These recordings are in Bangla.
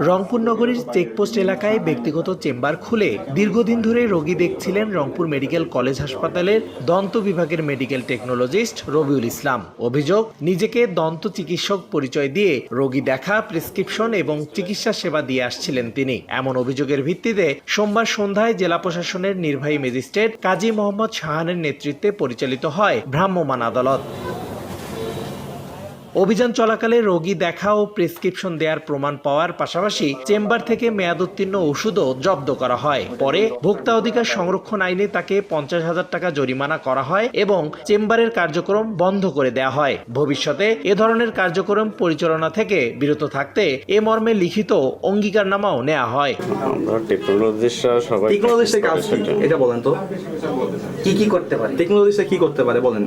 রংপুর নগরীর চেকপোস্ট এলাকায় ব্যক্তিগত চেম্বার খুলে দীর্ঘদিন ধরে রোগী দেখছিলেন রংপুর মেডিকেল কলেজ হাসপাতালের দন্ত বিভাগের মেডিকেল টেকনোলজিস্ট রবিউল ইসলাম। অভিযোগ, নিজেকে দন্ত চিকিৎসক পরিচয় দিয়ে রোগী দেখা, প্রেসক্রিপশন এবং চিকিৎসা সেবা দিয়ে আসছিলেন তিনি। এমন অভিযোগের ভিত্তিতে সোমবার সন্ধ্যায় জেলা প্রশাসনের নির্বাহী ম্যাজিস্ট্রেট কাজী মোহাম্মদ শাহানের নেতৃত্বে পরিচালিত হয় ভ্রাম্যমাণ আদালত। অভিযান চলাকালে রোগী দেখা ও প্রেসক্রিপশন দেওয়ার প্রমাণ পাওয়ার পাশাপাশি চেম্বার থেকে মেয়াদোত্তীর্ণ ওষুধও জব্দ করা হয়। পরে ভোক্তা অধিকার সংরক্ষণ আইনে তাকে 50,000 টাকা জরিমানা করা হয় এবং চেম্বারের কার্যক্রম বন্ধ করে দেওয়া হয়। ভবিষ্যতে এ ধরনের কার্যক্রম পরিচালনা থেকে বিরত থাকতে এ মর্মে লিখিত অঙ্গীকারনামাও নেওয়া হয়। এটা বলেন তো কি করতে পারে, টেকনোলজিস্টরা কি করতে পারে বলেন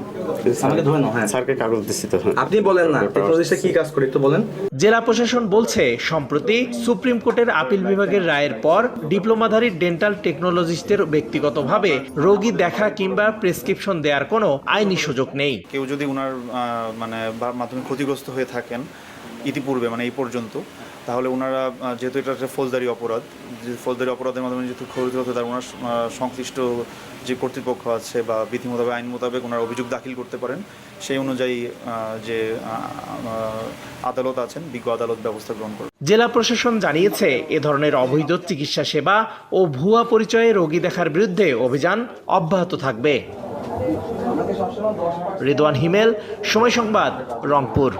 আমাকে। ধরে নাও, হ্যাঁ স্যারকে কাগজ দিচ্ছি তো, আপনি বলেন না টেকনোলজিস্টরা কি কাজ করে একটু বলেন। জেলা প্রশাসন বলছে, সম্প্রতি সুপ্রিম কোর্টের আপিল বিভাগের রায়ের পর ডিপ্লোমাধারী ডেন্টাল টেকনোলজিস্টদের ব্যক্তিগতভাবে রোগী দেখা কিংবা প্রেসক্রিপশন দেওয়ার কোনো আইনি সুযোগ নেই। কেউ যদি ওনার মাধ্যমে ক্ষতিগ্রস্ত হয়ে থাকেন ইতিপূর্বে এই পর্যন্ত, তাহলে ওনারা যেহেতু এটা একটা ফৌজদারি অপরাধ, ফৌজদারি অপরাধের মাধ্যমে যেহেতু ক্ষতিগ্রস্ত, তার ওনার সংশ্লিষ্ট যে কর্তৃপক্ষ আছে বা বিধি মোতাবেক আইন মোতাবেক ওনারা অভিযোগ দাখিল করতে পারেন। সেই অনুযায়ী যে আদালত আছেন, বিজ্ঞ আদালত ব্যবস্থা গ্রহণ করবে। জেলা প্রশাসন জানিয়েছে, এ ধরনের অবৈধ চিকিৎসা সেবা ও ভুয়া পরিচয়ে রোগী দেখার বিরুদ্ধে অভিযান অব্যাহত থাকবে। রিদওয়ান হিমেল, সময় সংবাদ, রংপুর।